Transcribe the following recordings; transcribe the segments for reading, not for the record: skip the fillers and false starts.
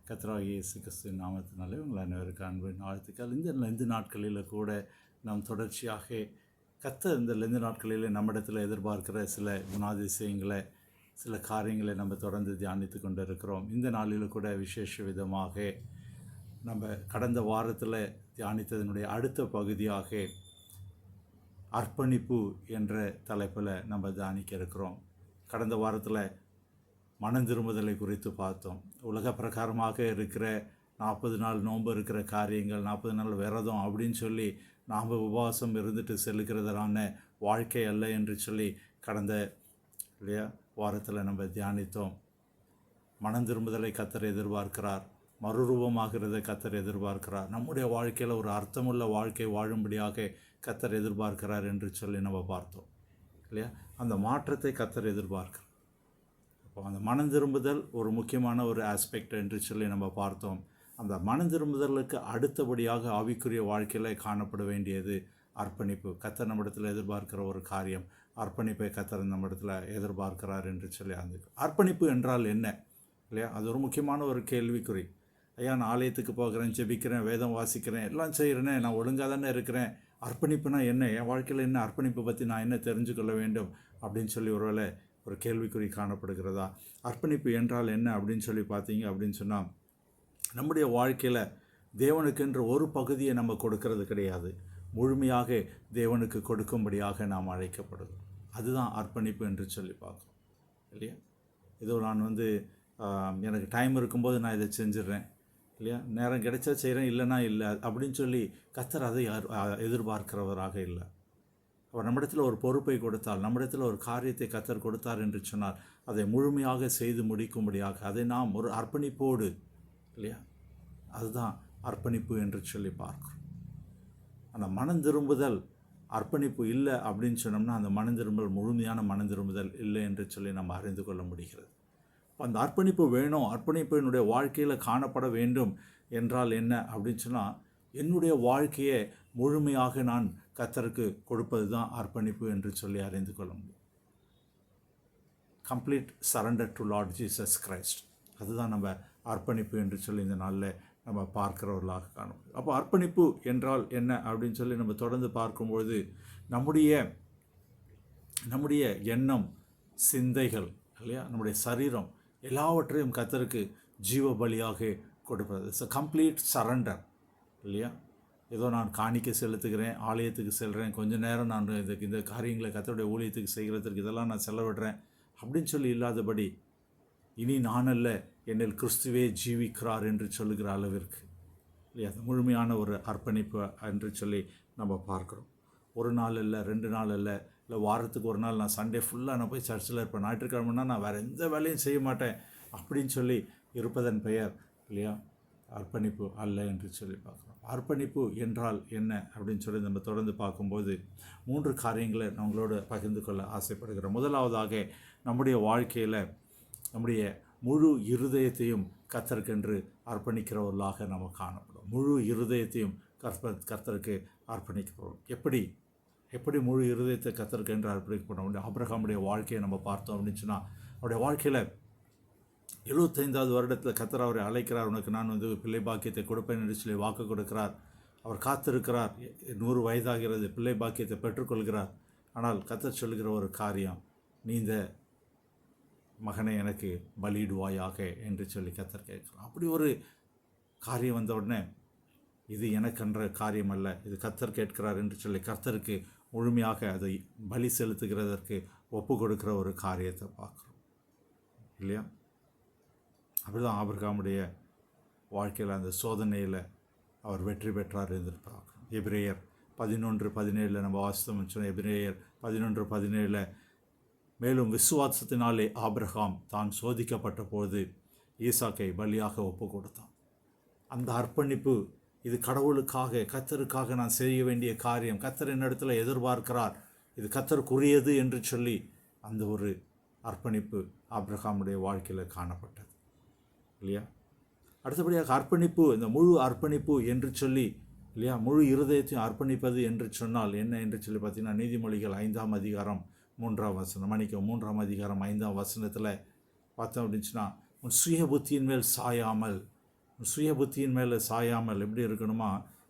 கர்த்தராகிய இயேசு கிறிஸ்துவின் நாமத்தினாலே உங்கள் அனைவருக்கு அன்பின் வாழ்த்துக்கள். இந்த லெந்து நாட்களில் கூட நாம் தொடர்ச்சியாக கர்த்தர் இந்த லெந்து நாட்களில் நம்மிடத்தில் எதிர்பார்க்கிற சில குணாதிசயங்களை, சில காரியங்களை நம்ம தொடர்ந்து தியானித்து கொண்டு இருக்கிறோம். இந்த நாளில் கூட விசேஷ விதமாக நம்ம கடந்த வாரத்தில் தியானித்ததனுடைய அடுத்த பகுதியாக அர்ப்பணிப்பு என்ற தலைப்பில் நம்ம தியானிக்க இருக்கிறோம். கடந்த வாரத்தில் மனம் திரும்புதலை குறித்து பார்த்தோம். உலக பிரகாரமாக இருக்கிற 40 நாள் நோன்பு இருக்கிற காரியங்கள், 40 நாள் விரதம் அப்படின்னு சொல்லி நாம் உபவாசம் இருந்துட்டு செல்லுகிறதான வாழ்க்கை அல்ல என்று சொல்லி கடந்த வாரத்தில் நம்ம தியானித்தோம். மனம் திரும்புதலை கர்த்தர் எதிர்பார்க்கிறார், மறுரூபமாகிறதை கர்த்தர் எதிர்பார்க்கிறார், நம்முடைய வாழ்க்கையில் ஒரு அர்த்தமுள்ள வாழ்க்கை வாழும்படியாக கர்த்தர் எதிர்பார்க்கிறார் என்று சொல்லி நம்ம பார்த்தோம் இல்லையா. அந்த மாற்றத்தை கர்த்தர் எதிர்பார்க்கிறார். அப்போ அந்த மனம் திரும்புதல் ஒரு முக்கியமான ஒரு ஆஸ்பெக்ட் என்று சொல்லி நம்ம பார்த்தோம். அந்த மனம் திரும்புதலுக்கு அடுத்தபடியாக ஆவிக்குரிய வாழ்க்கையில் காணப்பட வேண்டியது அர்ப்பணிப்பு. கர்த்தர் நம்மிடத்தில் எதிர்பார்க்கிற ஒரு காரியம் அர்ப்பணிப்பை கர்த்தர் நம்மிடத்தில் எதிர்பார்க்கிறார் என்று சொல்லி அந்த அர்ப்பணிப்பு என்றால் என்ன இல்லையா, அது ஒரு முக்கியமான ஒரு கேள்விக்குறி. ஐயா, நான் ஆலயத்துக்கு போகிறேன், ஜெபிக்கிறேன், வேதம் வாசிக்கிறேன், எல்லாம் செய்கிறேனே, நான் ஒழுங்காக தானே இருக்கிறேன், அர்ப்பணிப்புனா என்ன, என் வாழ்க்கையில் என்ன அர்ப்பணிப்பை பற்றி நான் என்ன தெரிஞ்சுக்கொள்ள வேண்டும் அப்படின்னு சொல்லி ஒருவேளை ஒரு கேள்விக்குறி காணப்படுகிறதா. அர்ப்பணிப்பு என்றால் என்ன அப்படின்னு சொல்லி பார்த்தீங்க அப்படின்னு சொன்னால், நம்முடைய வாழ்க்கையில் தேவனுக்கென்று ஒரு பகுதியை நம்ம கொடுக்கறது கிடையாது, முழுமையாக தேவனுக்கு கொடுக்கும்படியாக நாம் அழைக்கப்படுகிறோம். அதுதான் அர்ப்பணிப்பு என்று சொல்லி பார்க்குறோம் இல்லையா. இதோ நான் எனக்கு டைம் இருக்கும்போது நான் இதை செஞ்சிடறேன் இல்லையா, நேரம் கிடைச்சா செய்கிறேன், இல்லைனா இல்லை அப்படின்னு சொல்லி கர்த்தர் அதை எதிர்பார்க்கிறவராக இல்லை. அவர் நம்மிடத்தில் ஒரு பொறுப்பை கொடுத்தால், நம்மிடத்தில் ஒரு காரியத்தை கர்த்தர் கொடுத்தார் என்று சொன்னால் அதை முழுமையாக செய்து முடிக்கும்படியாக அதை நாம் ஒரு அர்ப்பணிப்போடு இல்லையா, அதுதான் அர்ப்பணிப்பு என்று சொல்லி பார்க்கிறோம். அந்த மனம் திரும்புதல் அர்ப்பணிப்பு இல்லை அப்படின்னு சொன்னோம்னா அந்த மனம் திரும்புதல் முழுமையான மனம் திரும்புதல் இல்லை என்று சொல்லி நம்ம அறிந்து கொள்ள முடிகிறது. அந்த அர்ப்பணிப்பு வேணும், அர்ப்பணிப்பு என்னுடைய வாழ்க்கையில் காணப்பட வேண்டும் என்றால் என்ன அப்படின்னு சொன்னால், என்னுடைய வாழ்க்கையை முழுமையாக நான் கர்த்தருக்கு கொடுப்பது தான் அர்ப்பணிப்பு என்று சொல்லி அறிந்து கொள்ள முடியும். Complete surrender to Lord Jesus Christ, அதுதான் நம்ம அர்ப்பணிப்பு என்று சொல்லி இந்த நாளில் நம்ம பார்க்கிறவர்களாக காண முடியும். அப்போ அர்ப்பணிப்பு என்றால் என்ன அப்படின்னு சொல்லி நம்ம தொடர்ந்து பார்க்கும்பொழுது நம்முடைய எண்ணம், சிந்தைகள் இல்லையா, நம்முடைய சரீரம் எல்லாவற்றையும் கர்த்தருக்கு ஜீவ பலியாக கொடுப்பது. இட்ஸ் அ கம்ப்ளீட் சரண்டர் இல்லையா. ஏதோ நான் காணிக்கை செலுத்துகிறேன், ஆலயத்துக்கு செல்கிறேன், கொஞ்சம் நேரம் நான் இந்த காரியங்களை கர்த்தருடைய ஊழியத்துக்கு செய்கிறதுக்கு இதெல்லாம் நான் செலவிடுறேன் அப்படின்னு சொல்லி இல்லாதபடி, இனி நான் அல்ல என்னில் கிறிஸ்துவே ஜீவிக்கிறார் என்று சொல்லுகிற அளவிற்கு இல்லையா, அது முழுமையான ஒரு அர்ப்பணிப்பு என்று சொல்லி நம்ம பார்க்குறோம். ஒரு நாள் இல்லை, 2 நாள் இல்லை வாரத்துக்கு ஒரு நாள் நான் சண்டே ஃபுல்லாக நான் போய் சர்ச்சில் இருப்பேன், ஞாயிற்றுக்கிழமைனா நான் வேறு எந்த வேலையும் செய்ய மாட்டேன் அப்படின்னு சொல்லி இருப்பதன் பெயர் இல்லையா அர்ப்பணிப்பு அல்ல என்று சொல்லி பார்க்குறோம். அர்ப்பணிப்பு என்றால் என்ன அப்படின்னு சொல்லி நம்ம தொடர்ந்து பார்க்கும்போது 3 காரியங்களை நம்மளோடு பகிர்ந்து கொள்ள ஆசைப்படுகிறோம். முதலாவதாக, நம்முடைய வாழ்க்கையில் நம்முடைய முழு இருதயத்தையும் கர்த்தருக்கென்று அர்ப்பணிக்கிறவர்களாக நம்ம காணப்படும். முழு இருதயத்தையும் கர்த்தருக்கு அர்ப்பணிக்கிறோம். எப்படி முழு இருதயத்தை கர்த்தருக்கு என்று அர்ப்பணிக்கப்பட முடியும்? ஆபிரகாமுடைய வாழ்க்கையை நம்ம பார்த்தோம் அப்படின்னு சொன்னால், அவருடைய வாழ்க்கையில் 75வது வருடத்தில் கர்த்தர் அவரை அழைக்கிறார். உனக்கு நான் பிள்ளை பாக்கியத்தை கொடுப்பேன் என்று சொல்லி வாக்கு கொடுக்கிறார். அவர் காத்திருக்கிறார். 100 வயதாகிறது, பிள்ளை பாக்கியத்தை பெற்றுக்கொள்கிறார். ஆனால் கர்த்தர் சொல்லுகிற ஒரு காரியம், நீ இந்த மகனை எனக்கு பலியிடுவாயாக என்று சொல்லி கர்த்தர் கேட்கிறார். அப்படி ஒரு காரியம் வந்த உடனே, இது எனக்கென்ற காரியம் அல்ல, இது கர்த்தர் கேட்கிறார் என்று சொல்லி கர்த்தருக்கு முழுமையாக அதை பலி செலுத்துகிறதற்கு ஒப்பு கொடுக்கிற ஒரு காரியத்தை பார்க்குறோம் இல்லையா. அப்படிதான் ஆபிரகாமுடைய வாழ்க்கையில் அந்த சோதனையில் அவர் வெற்றி பெற்றார் என்று பார்க்குறோம். எபிரேயர் 11:17 நம்ம வாசித்தோம் சொன்ன எபிரேயர் 11:17, மேலும் விசுவாசத்தினாலே ஆபிரகாம் தான் சோதிக்கப்பட்ட போது ஈசாக்கை பலியாக ஒப்பு கொடுத்தான். அந்த அர்ப்பணிப்பு, இது கடவுளுக்காக, கர்த்தருக்காக நான் செய்ய வேண்டிய காரியம், கர்த்தர் என்னிடத்தில் எதிர்பார்க்கிறார், இது கர்த்தருக்குரியது என்று சொல்லி அந்த ஒரு அர்ப்பணிப்பு ஆபிரகாமுடைய வாழ்க்கையில் காணப்பட்டது இல்லையா. அடுத்தபடியாக அர்ப்பணிப்பு, இந்த முழு அர்ப்பணிப்பு என்று சொல்லி இல்லையா, முழு இருதயத்தையும் அர்ப்பணிப்பது என்று சொன்னால் என்ன என்று சொல்லி பார்த்தீங்கன்னா, நீதிமொழிகள் 5ஆம் அதிகாரம் 3ஆம் வசனம், 3ஆம் அதிகாரம் 5ஆம் வசனத்தில் பார்த்தோம் அப்படின்னுச்சுன்னா, உன் சுய புத்தியின் மேல் சாயாமல் சுய புத்தியின் மேலே சாயாமல் எப்படி இருக்கணுமா,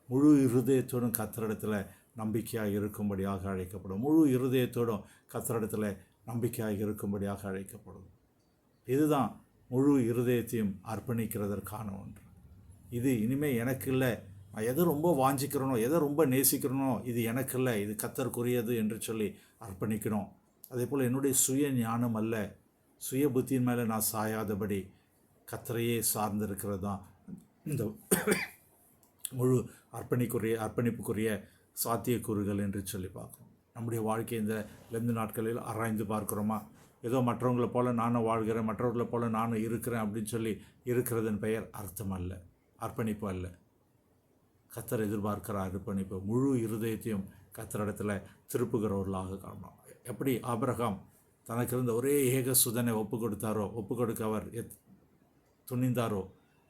முழு இருதயத்தோடும் கர்த்தரிடத்தில் நம்பிக்கையாக இருக்கும்படியாக அழைக்கப்படும். முழு இருதயத்தோடும் கர்த்தரிடத்தில் நம்பிக்கையாக இருக்கும்படியாக அழைக்கப்படும். இதுதான் முழு இருதயத்தையும் அர்ப்பணிக்கிறதற்கான ஒன்று. இது இனிமேல் எனக்கு இல்லை, நான் எதை ரொம்ப வாஞ்சிக்கிறனோ, எதை ரொம்ப நேசிக்கிறனோ, இது எனக்கு இல்லை, இது கர்த்தருக்குரியது என்று சொல்லி அர்ப்பணிக்கணும். அதே போல் என்னுடைய சுய ஞானம் அல்ல, சுய புத்தியின் மேலே நான் சாயாதபடி கர்த்தரையே சார்ந்திருக்கிறது தான் இந்த முழு அர்ப்பணிப்புக்குரிய சாத்தியக்கூறுகள் என்று சொல்லி பார்க்குறோம். நம்முடைய வாழ்க்கை இந்த லெந்து நாட்களில் ஆராய்ந்து பார்க்குறோமா? ஏதோ மற்றவங்களை போல் நானும் வாழ்கிறேன், மற்றவர்களை போல் நானும் இருக்கிறேன் அப்படின்னு சொல்லி இருக்கிறதன் பெயர் அர்த்தம் அல்ல, அர்ப்பணிப்பு அல்ல. கர்த்தர் எதிர்பார்க்கிற அர்ப்பணிப்பு, முழு இருதயத்தையும் கர்த்தரிடத்தில் திருப்புகிறவர்களாக காணணும். எப்படி ஆபிரகாம் தனக்கு இருந்த ஒரே ஏக சுதனை ஒப்பு கொடுக்க அவர் துணிந்தாரோ,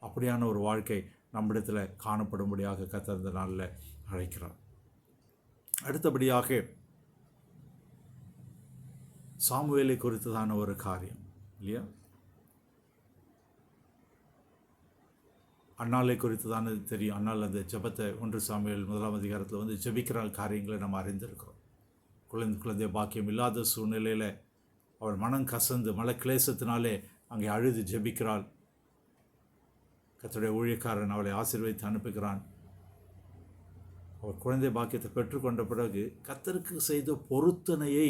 அப்படியான ஒரு வாழ்க்கை நம்மிடத்தில் காணப்படும்படியாக கர்த்தர் இந்த நாளில் அழைக்கிறார். அடுத்தபடியாக சாமுவேலை குறித்ததான ஒரு காரியம் இல்லையா, அன்னாலை குறித்ததானது தெரியும். அன்னால் அந்த ஜெபத்தை 1 சாமுவேல் 1ஆம் அதிகாரத்தில் ஜெபிக்கிற காரியங்களை நம்ம அறிந்திருக்கிறோம். குழந்தை பாக்கியம் இல்லாத சூழ்நிலையில் அவள் மனம் கசந்து மன கிளேசத்தினாலே அங்கே அழுது ஜெபிக்கிறாள். கர்த்தருடைய ஊழியக்காரன் அவளை ஆசீர்வதித்து அனுப்புகிறான். அவர் குழந்தை பாக்கியத்தை பெற்றுக்கொண்ட பிறகு கர்த்தருக்கு செய்த பொருத்தனையை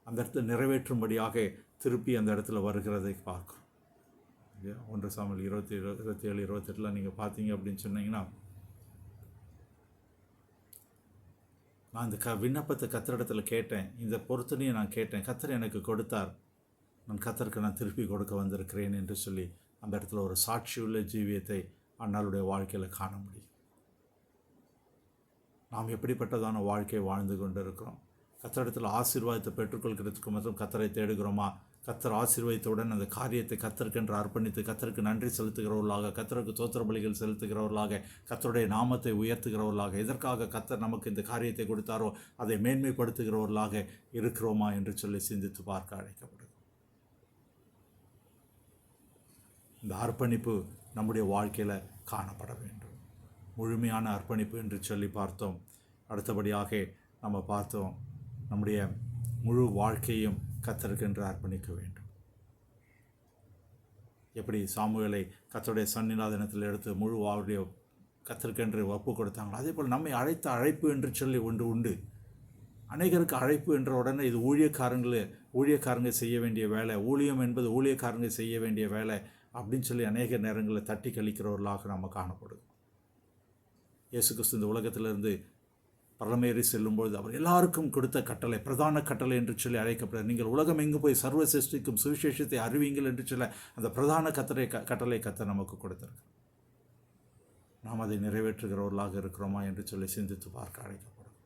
அந்த இடத்துல நிறைவேற்றும்படியாக திருப்பி அந்த இடத்துல வருகிறதை பார்க்குறோம். 1 சாமுவேல் 27, 28 நீங்கள் பார்த்தீங்க அப்படின்னு சொன்னீங்கன்னா, நான் இந்த விண்ணப்பத்தை கர்த்தரிடத்தில் கேட்டேன், இந்த பொருத்தனையை நான் கேட்டேன், கர்த்தர் எனக்கு கொடுத்தார், நான் கர்த்தருக்கு நான் திருப்பி கொடுக்க வந்திருக்கிறேன் என்று சொல்லி அந்த இடத்துல ஒரு சாட்சியுள்ள ஜீவியத்தை அன்னாளுடைய வாழ்க்கையில் காண முடியும். நாம் எப்படிப்பட்டதான வாழ்க்கையை வாழ்ந்து கொண்டு இருக்கிறோம்? கர்த்தரிடத்தில் ஆசீர்வாதத்தை பெற்றுக்கொள்கிறதுக்கு மற்றும் கர்த்தரை தேடுகிறோமா? கர்த்தர் ஆசீர்வாதத்துடன் அந்த காரியத்தை கர்த்தருக்கென்று அர்ப்பணித்து கர்த்தருக்கு நன்றி செலுத்துகிறவர்களாக, கர்த்தருக்கு தோத்திர பலிகள் செலுத்துகிறவர்களாக, கர்த்தருடைய நாமத்தை உயர்த்துகிறவர்களாக, எதற்காக கர்த்தர் நமக்கு இந்த காரியத்தை கொடுத்தாரோ அதை மேன்மைப்படுத்துகிறவர்களாக இருக்கிறோமா என்று சொல்லி சிந்தித்து பார்க்க அழைக்கப்படும். இந்த அர்ப்பணிப்பு நம்முடைய வாழ்க்கையில் காணப்பட வேண்டும். முழுமையான அர்ப்பணிப்பு என்று சொல்லி பார்த்தோம். அடுத்தபடியாக நம்ம பார்த்தோம், நம்முடைய முழு வாழ்க்கையும் கர்த்தருக்கென்று அர்ப்பணிக்க வேண்டும். எப்படி சாமுவேலை கர்த்தருடைய சந்நிதானத்தில் எடுத்து முழு அவருடைய கர்த்தருக்கென்று ஒப்பு கொடுத்தாங்களோ, அதே போல் நம்மை அழைத்த அழைப்பு என்று சொல்லி ஒன்று உண்டு. அநேகருக்கு அழைப்பு என்ற உடனே இது ஊழியக்காரங்க செய்ய வேண்டிய வேலை, ஊழியம் என்பது ஊழியக்காரங்க செய்ய வேண்டிய வேலை அப்படின்னு சொல்லி அநேக நேரங்களில் தட்டி கழிக்கிறவர்களாக நம்ம காணப்படுது. இயேசு கிறிஸ்து இந்த உலகத்திலிருந்து பரமேறி செல்லும்பொழுது அவர் எல்லாருக்கும் கொடுத்த கட்டளை, பிரதான கட்டளை என்று சொல்லி அழைக்கப்படுது. நீங்கள் உலகம் எங்கு போய் சர்வ சிருஷ்டிக்கும் சுவிசேஷத்தை அறிவிங்கள் என்று சொல்ல அந்த பிரதான கட்டளை கர்த்தர் நமக்கு கொடுத்திருக்கு. நாம் அதை நிறைவேற்றுகிறவர்களாக இருக்கிறோமா என்று சொல்லி சிந்தித்து பார்க்க அழைக்கப்படும்.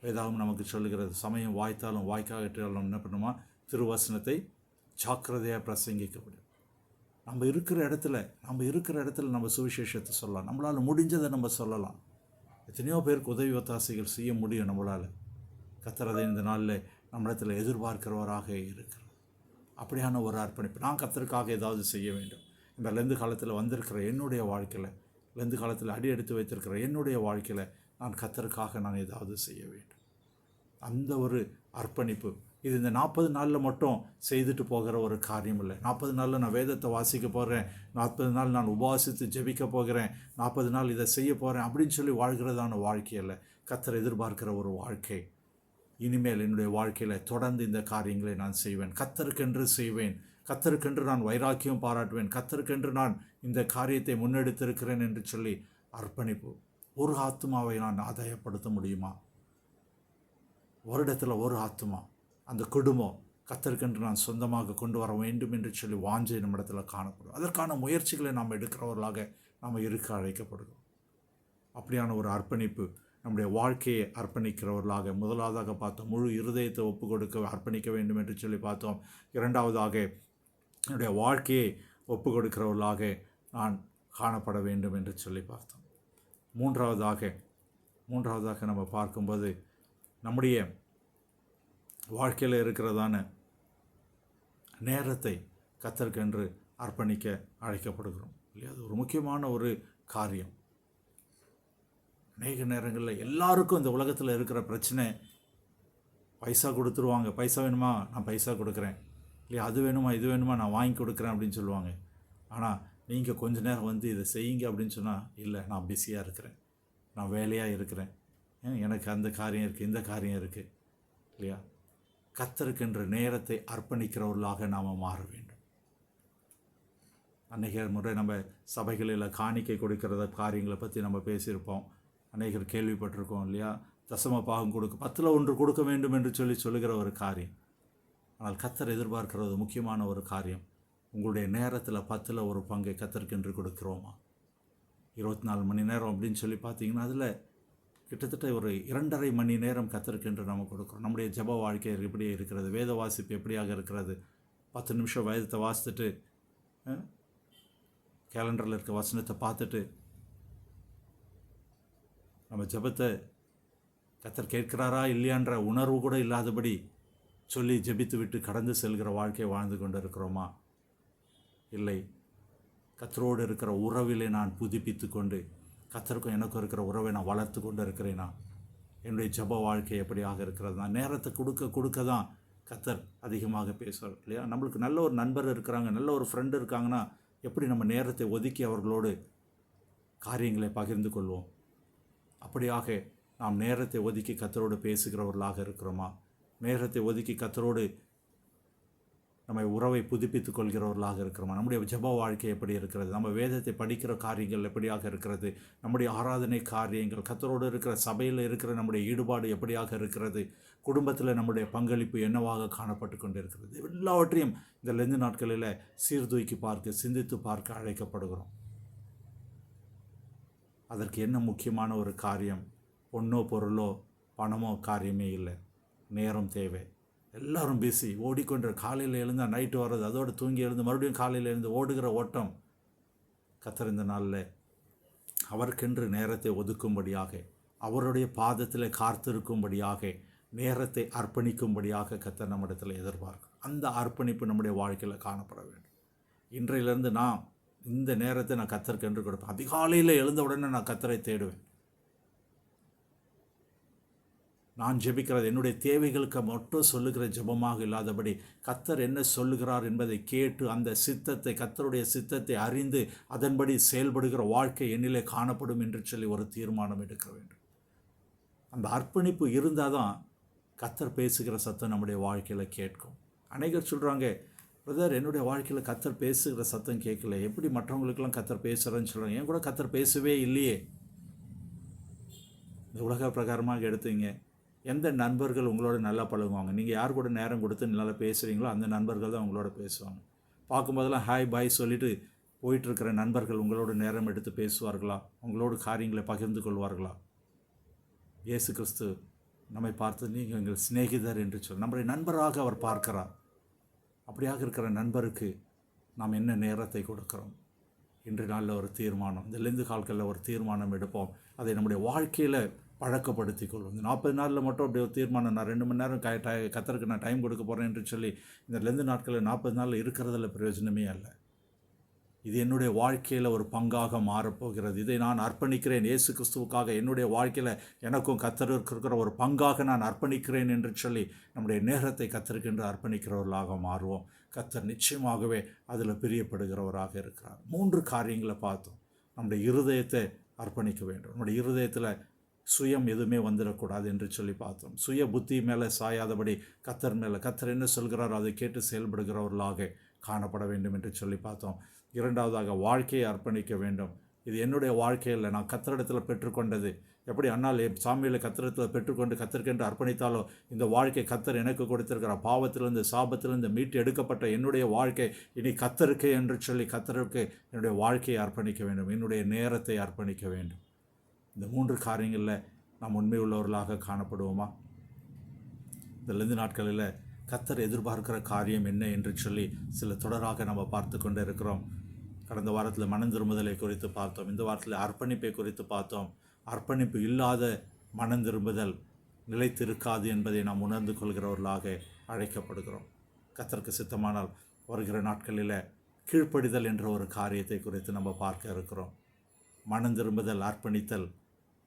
வேதாகம் நமக்கு சொல்லுகிறது, சமயம் வாய்த்தாலும் வாய்க்காவிட்டாலும் என்ன பண்ணுமா, திருவசனத்தை ஜாக்கிரதையாக பிரசங்கிக்க முடியும். நம்ம இருக்கிற இடத்துல நம்ம சுவிசேஷத்தை சொல்லலாம், நம்மளால் முடிஞ்சதை நம்ம சொல்லலாம். எத்தனையோ பேருக்கு உதவி ஒத்தாசைகள் செய்ய முடியும் நம்மளால். கர்த்தர் அதை இந்த நாளில் நம்மிடத்தில் எதிர்பார்க்கிறவராக இருக்கிறார். அப்படியான ஒரு அர்ப்பணிப்பு, நான் கர்த்தருக்காக ஏதாவது செய்ய வேண்டும். இந்த லெந்து காலத்தில் வந்திருக்கிற என்னுடைய வாழ்க்கையில், லெந்து காலத்தில் அடி எடுத்து வைத்திருக்கிற என்னுடைய வாழ்க்கையில் நான் கர்த்தருக்காக நான் ஏதாவது செய்ய வேண்டும். அந்த ஒரு அர்ப்பணிப்பு, இது இந்த 40 நாளில் மட்டும் செய்துட்டு போகிற ஒரு காரியம் இல்லை. 40 நாளில் நான் வேதத்தை வாசிக்க போகிறேன், 40 நாள் நான் உபவாசித்து ஜெபிக்க போகிறேன், 40 நாள் இதை செய்ய போகிறேன் அப்படின்னு சொல்லி வாழ்கிறதான வாழ்க்கை இல்லை. கர்த்தர் எதிர்பார்க்கிற ஒரு வாழ்க்கை. இனிமேல் என்னுடைய வாழ்க்கையில் தொடர்ந்து இந்த காரியங்களை நான் செய்வேன், கர்த்தருக்கென்று செய்வேன், கர்த்தருக்கென்று நான் வைராக்கியம் பாராட்டுவேன், கர்த்தருக்கென்று நான் இந்த காரியத்தை முன்னெடுத்திருக்கிறேன் என்று சொல்லி அர்ப்பணிப்பு. ஒரு ஆத்மாவை நான் ஆதாயப்படுத்த முடியுமா? வருடத்தில் ஒரு ஆத்மா, அந்த குடும்பம் கர்த்தருக்கென்று நான் சொந்தமாக கொண்டு வர வேண்டும் என்று சொல்லி வாஞ்சை நம்மிடத்தில் காணப்படும். அதற்கான முயற்சிகளை நாம் எடுக்கிறவர்களாக நாம் இருக்க அழைக்கப்படுகிறோம். அப்படியான ஒரு அர்ப்பணிப்பு, நம்முடைய வாழ்க்கையை அர்ப்பணிக்கிறவர்களாக முதலாவதாக பார்த்தோம், முழு இருதயத்தை ஒப்பு கொடுக்க அர்ப்பணிக்க வேண்டும் என்று சொல்லி பார்த்தோம். இரண்டாவதாக என்னுடைய வாழ்க்கையை ஒப்பு கொடுக்கிறவர்களாக நான் காணப்பட வேண்டும் என்று சொல்லி பார்த்தோம். மூன்றாவதாக நம்ம பார்க்கும்போது நம்முடைய வாழ்க்கையில் இருக்கிறதான நேரத்தை கர்த்தருக்கென்று அர்ப்பணிக்க அழைக்கப்படுகிறோம். இல்லையா? அது ஒரு முக்கியமான ஒரு காரியம். அநேக நேரங்களில் எல்லாருக்கும் இந்த உலகத்தில் இருக்கிற பிரச்சனை, பைசா கொடுத்துருவாங்க. பைசா வேணுமா, நான் பைசா கொடுக்குறேன். இல்லையா, அது வேணுமா, இது வேணுமா, நான் வாங்கி கொடுக்குறேன் அப்படின்னு சொல்லுவாங்க. ஆனால் நீங்கள் கொஞ்ச நேரம் வந்து இதை செய்யுங்க அப்படின்னு சொன்னால், இல்லை நான் பிஸியாக இருக்கிறேன், நான் வேலையாக இருக்கிறேன், எனக்கு அந்த காரியம் இருக்குது, இந்த காரியம் இருக்குது. இல்லையா? கர்த்தருக்கென்ற நேரத்தை அர்ப்பணிக்கிறவர்களாக நாம் மாற வேண்டும். அநேக முறை நம்ம சபைகளில் காணிக்கை கொடுக்கிறத காரியங்களை பற்றி நம்ம பேசியிருப்போம். அநேகர் கேள்விப்பட்டிருக்கோம் இல்லையா? தசம பாகம் கொடுக்க 10ல் 1 கொடுக்க வேண்டும் என்று சொல்லுகிற ஒரு காரியம். ஆனால் கர்த்தர் எதிர்பார்க்கிறது முக்கியமான ஒரு காரியம். உங்களுடைய நேரத்தில் 10ல் 1 பங்கை கர்த்தருக்கென்று கொடுக்கிறோமா? 24 மணி நேரம் அப்படின்னு சொல்லி பார்த்தீங்கன்னா அதில் கிட்டத்தட்ட ஒரு 2.5 மணி நேரம் கர்த்தருக்கென்று நம்ம கொடுக்குறோம். நம்முடைய ஜெப வாழ்க்கை எப்படி இருக்கிறது? வேத வாசிப்பு எப்படியாக இருக்கிறது? 10 நிமிஷம் வேதத்தை வாசித்துட்டு கேலண்டரில் இருக்க வசனத்தை பார்த்துட்டு நம்ம ஜெபத்தை கர்த்தர் கேட்கிறாரா இல்லையான்ற உணர்வு கூட இல்லாதபடி சொல்லி ஜெபித்து விட்டு கடந்து செல்கிற வாழ்க்கையை வாழ்ந்து கொண்டு இருக்கிறோமா? இல்லை, கர்த்தரோடு இருக்கிற உறவிலே நான் புதுப்பித்து கொண்டு கர்த்தருக்கும் எனக்கும் இருக்கிற உறவை நான் வளர்த்து கொண்டு இருக்கிறேனா? என்னுடைய ஜெப வாழ்க்கை எப்படியாக இருக்கிறது? நான் நேரத்தை கொடுக்க தான் கர்த்தர் அதிகமாக பேசுவார் இல்லையா? நம்மளுக்கு நல்ல ஒரு நண்பர் இருக்கிறாங்க, நல்ல ஒரு ஃப்ரெண்டு இருக்காங்கன்னா எப்படி நம்ம நேரத்தை ஒதுக்கி அவர்களோடு காரியங்களை பகிர்ந்து கொள்வோம்? அப்படியாக நாம் நேரத்தை ஒதுக்கி கர்த்தரோடு பேசுகிறவர்களாக இருக்கிறோமா? நேரத்தை ஒதுக்கி கர்த்தரோடு நம்ம உறவை புதுப்பித்துக் கொள்கிறவர்களாக இருக்கிறோமா? நம்முடைய ஜெப வாழ்க்கை எப்படி இருக்கிறது? நம்ம வேதத்தை படிக்கிற காரியங்கள் எப்படியாக இருக்கிறது? நம்முடைய ஆராதனை காரியங்கள், கர்த்தரோடு இருக்கிற சபையில் இருக்கிற நம்முடைய ஈடுபாடு எப்படியாக இருக்கிறது? குடும்பத்தில் நம்முடைய பங்களிப்பு என்னவாக காணப்பட்டு கொண்டிருக்கிறது? எல்லாவற்றையும் இந்த லெந்து நாட்களில் சீர்தூக்கி பார்க்க, சிந்தித்து பார்க்க அழைக்கப்படுகிறோம். அதற்கு என்ன முக்கியமான ஒரு காரியம்? பொண்ணோ பொருளோ பணமோ காரியமே இல்லை, நேரம் தேவை. எல்லாரும் பிஸி, ஓடிக்கொண்டு காலையில் எழுந்தால் நைட்டு வர்றது, அதோடு தூங்கி எழுந்து மறுபடியும் காலையில் எழுந்து ஓடுகிற ஓட்டம். கர்த்தர் இந்த நாளில் அவருக்கென்று நேரத்தை ஒதுக்கும்படியாக, அவருடைய பாதத்தில் காத்திருக்கும்படியாக, நேரத்தை அர்ப்பணிக்கும்படியாக கர்த்தர் நம்மிடத்தில் எதிர்பார்க்கும். அந்த அர்ப்பணிப்பு நம்முடைய வாழ்க்கையில் காணப்பட வேண்டும். இன்றையிலிருந்து நான் இந்த நேரத்தை நான் கர்த்தருக்கென்று கொடுப்பேன். அதிகாலையில் எழுந்த உடனே நான் கர்த்தரை தேடுவேன். நான் ஜெபிக்கிறது என்னுடைய தேவைகளுக்கு மட்டும் சொல்லுகிற ஜெபமாக இல்லாதபடி கர்த்தர் என்ன சொல்லுகிறார் என்பதை கேட்டு அந்த சித்தத்தை, கர்த்தருடைய சித்தத்தை அறிந்து அதன்படி செயல்படுகிற வாழ்க்கை என்னிலே காணப்படும் என்று சொல்லி ஒரு தீர்மானம் எடுக்க வேண்டும். அந்த அர்ப்பணிப்பு இருந்தால் தான் கர்த்தர் பேசுகிற சத்தம் நம்முடைய வாழ்க்கையில் கேட்கும். அநேகர் சொல்கிறாங்க, பிரதர் என்னுடைய வாழ்க்கையில் கர்த்தர் பேசுகிற சத்தம் கேட்கல, எப்படி மற்றவங்களுக்கெல்லாம் கர்த்தர் பேசுகிறேன்னு சொல்கிறாங்க, ஏன் கூட கர்த்தர் பேசவே இல்லையே? இந்த உலக பிரகாரமாக எடுத்தீங்க, எந்த நண்பர்கள் உங்களோட நல்லா பழகுவாங்க? நீங்கள் யார் கூட நேரம் கொடுத்து நல்லா பேசுகிறீங்களோ அந்த நண்பர்கள் தான் உங்களோட பேசுவாங்க. பார்க்கும்போதெல்லாம் ஹாய் பாய் சொல்லிவிட்டு போயிட்டுருக்கிற நண்பர்கள் உங்களோட நேரம் எடுத்து பேசுவார்களா? உங்களோட காரியங்களை பகிர்ந்து கொள்வார்களா? இயேசு கிறிஸ்து நம்மை பார்த்து நீங்கள் எங்கள் சிநேகிதர் என்று சொல், நம்முடைய நண்பராக அவர் பார்க்கிறார். அப்படியாக இருக்கிற நண்பருக்கு நாம் என்ன நேரத்தை கொடுக்கிறோம்? இன்று நாளில் ஒரு தீர்மானம், இந்த லெந்து கால்களில் ஒரு தீர்மானம் எடுப்போம். அதை நம்முடைய வாழ்க்கையில் பழக்கப்படுத்தி கொள்வோம். இந்த 40 நாளில் மட்டும் அப்படி ஒரு தீர்மானம், நான் 2 மணி நேரம் கர்த்தருக்கு நான் டைம் கொடுக்க போகிறேன் என்று சொல்லி இந்த லெந்து நாட்களில் 40 நாளில் இருக்கிறதில் பிரயோஜனமே அல்ல. இது என்னுடைய வாழ்க்கையில் ஒரு பங்காக மாறப்போகிறது. இதை நான் அர்ப்பணிக்கிறேன் இயேசு கிறிஸ்துவுக்காக. என்னுடைய வாழ்க்கையில் எனக்கும் கர்த்தருக்கு இருக்கிற ஒரு பங்காக நான் அர்ப்பணிக்கிறேன் என்று சொல்லி நம்முடைய நேரத்தை கர்த்தருக்கென்று அர்ப்பணிக்கிறவர்களாக மாறுவோம். கர்த்தர் நிச்சயமாகவே அதில் பிரியப்படுகிறவராக இருக்கிறார். 3 காரியங்களை பார்த்தோம். நம்முடைய இருதயத்தை அர்ப்பணிக்க வேண்டும். நம்முடைய இருதயத்தில் சுயம் எதுவுமே வந்துடக்கூடாது என்று சொல்லி பார்த்தோம். சுய புத்தி மேலே சாயாதபடி கர்த்தர் மேலே, கர்த்தர் என்ன சொல்கிறாரோ அதை கேட்டு செயல்படுகிறவர்களாக காணப்பட வேண்டும் என்று சொல்லி பார்த்தோம். 2வதாக வாழ்க்கையை அர்ப்பணிக்க வேண்டும். இது என்னுடைய வாழ்க்கையில் நான் கர்த்தரிடத்தில் பெற்றுக்கொண்டது. எப்படி அண்ணால் சாமியில் கர்த்தரிடத்தில் பெற்றுக்கொண்டு கர்த்தருக்கென்று அர்ப்பணித்தாலோ இந்த வாழ்க்கை கர்த்தர் எனக்கு கொடுத்திருக்கிற பாவத்திலிருந்து சாபத்திலிருந்து மீட்டு எடுக்கப்பட்ட என்னுடைய வாழ்க்கை இனி கர்த்தருக்கு என்று சொல்லி கர்த்தருக்கு என்னுடைய வாழ்க்கையை அர்ப்பணிக்க வேண்டும். என்னுடைய நேரத்தை அர்ப்பணிக்க வேண்டும். இந்த 3 காரியங்களில் நாம் உண்மை உள்ளவர்களாக காணப்படுவோமா? இந்த லெந்து நாட்களில் கர்த்தர் எதிர்பார்க்கிற காரியம் என்ன என்று சொல்லி சில தொடராக நம்ம பார்த்து கொண்டு இருக்கிறோம். கடந்த வாரத்தில் மனம் திரும்புதலை குறித்து பார்த்தோம். இந்த வாரத்தில் அர்ப்பணிப்பை குறித்து பார்த்தோம். அர்ப்பணிப்பு இல்லாத மனம் திரும்புதல் நிலைத்திருக்காது என்பதை நாம் உணர்ந்து கொள்கிறவர்களாக அழைக்கப்படுகிறோம். கர்த்தருக்கு சித்தமானால் வருகிற நாட்களில் கீழ்ப்படிதல் என்ற ஒரு காரியத்தை குறித்து நம்ம பார்க்க இருக்கிறோம். மனம் திரும்புதல், அர்ப்பணித்தல்,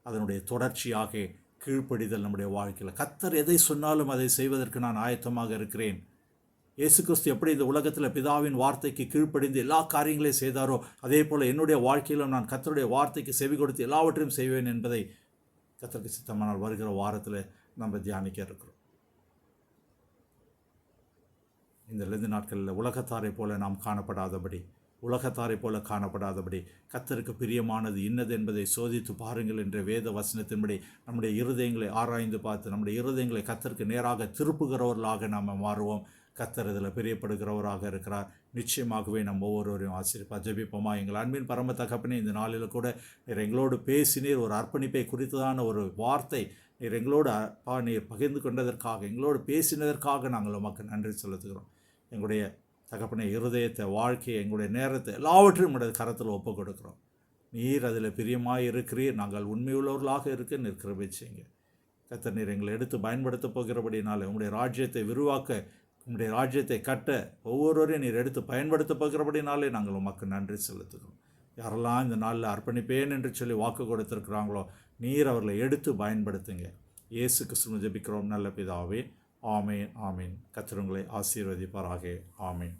அதனுடைய தொடர்ச்சியாக கீழ்ப்படிதல் நம்முடைய வாழ்க்கையில். கர்த்தர் எதை சொன்னாலும் அதை செய்வதற்கு நான் ஆயத்தமாக இருக்கிறேன். இயேசு கிறிஸ்து எப்படி இந்த உலகத்தில் பிதாவின் வார்த்தைக்கு கீழ்ப்படிந்து எல்லா காரியங்களையும் செய்தாரோ, அதே போல் என்னுடைய வாழ்க்கையிலும் நான் கர்த்தருடைய வார்த்தைக்கு செவி கொடுத்து எல்லாவற்றையும் செய்வேன் என்பதை கர்த்தருக்கு சித்தமானால் வருகிற வாரத்தில் நம்ம தியானிக்க இருக்கிறோம். இந்த லெந்து நாட்களில் உலகத்தாரை போல நாம் காணப்படாதபடி, கர்த்தருக்கு பிரியமானது இன்னது என்பதை சோதித்து பாருங்கள் என்ற வேத வசனத்தின்படி நம்முடைய இருதயங்களை ஆராய்ந்து பார்த்து நம்முடைய இருதயங்களை கர்த்தருக்கு நேராக திருப்புகிறவர்களாக நாம் மாறுவோம். கர்த்தர் இதில் பிரியப்படுகிறவராக இருக்கிறார். நிச்சயமாகவே நம்ம ஒவ்வொருவரையும் ஆசீர்வதிப்பார். ஜெபிப்போமா. எங்கள் அன்பின் பரம தகப்பனே, இந்த நாளில் கூட நீர் எங்களோடு பேசினீர். ஒரு அர்ப்பணிப்பை குறித்ததான ஒரு வார்த்தை நீர் எங்களோடு நீர் பகிர்ந்து கொண்டதற்காக, எங்களோடு பேசினதற்காக நாங்கள் உமக்கு நன்றி செலுத்துகிறோம். எங்களுடைய தகப்பனை இருதயத்தை, வாழ்க்கையை, எங்களுடைய நேரத்தை எல்லாவற்றையும் உங்களுடைய கரத்தில் ஒப்புக் கொடுக்குறோம். நீர் அதில் பிரியமாக இருக்கிறீர். நாங்கள் உண்மையுள்ளவர்களாக இருக்க நீர் கிருபை செய்யுங்க. கர்த்தர் நீர் எங்களை எடுத்து பயன்படுத்த போகிறபடினால, உங்களுடைய ராஜ்யத்தை விரிவாக்க, உங்களுடைய ராஜ்யத்தை கட்ட ஒவ்வொருவரையும் நீர் எடுத்து பயன்படுத்த போகிறபடினாலே நாங்கள் உமக்கு நன்றி செலுத்துகிறோம். யாரெல்லாம் இந்த நாளில் அர்ப்பணிப்பேன் என்று சொல்லி வாக்கு கொடுத்துருக்குறாங்களோ, நீர் அவர்களை எடுத்து பயன்படுத்துங்க. இயேசு கிறிஸ்துவின் ஜெபிக்கிறோம் நல்ல பிதாவே. ஆமேன், ஆமேன். கர்த்தர் உங்களை ஆசீர்வதிப்பாராக. ஆமேன்.